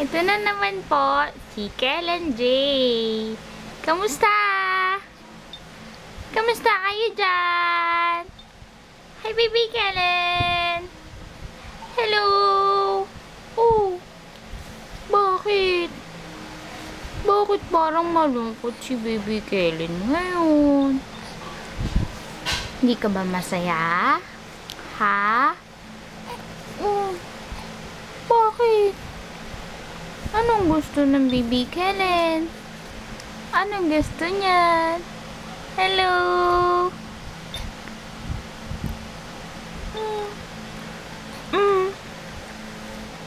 Ito na naman po, si Kellen J. Kamusta? Kamusta kayo dyan? Hi, baby Kellen! Hello! Oh, bakit? Bakit parang malungkot si baby Kellen ngayon? Hindi ka ba masaya? Ha? Oh, bakit? Anong gusto ng baby Kellen? Anong gusto niya? Hello?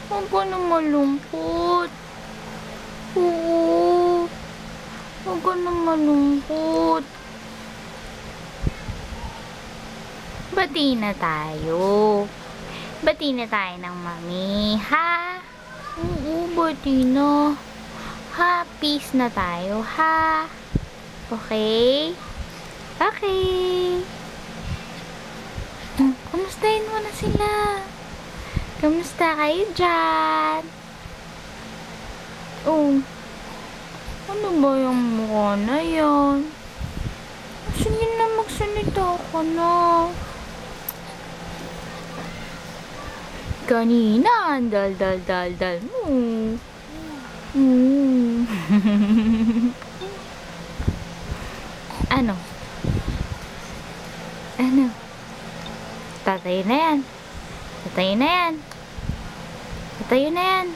Huwag ka na malungkot. Oo. Huwag ka na malungkot. Bati na tayo. Bati na tayo ng mami, ha? Oo, bati na. Ha, peace na tayo, ha? Okay? Okay. Kamustahin mo na sila. Kamusta kayo dyan? Oh, ano ba yung mukha na yan? Sige na, magsalita ka na. Kanina, ang dal mo. Ano? Ano? Tatayo na yan. Tatayo na yan. Tatayo na yan.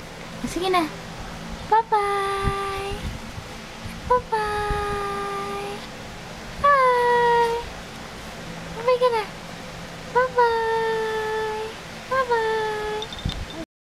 Sige na. Bye-bye. Bye-bye.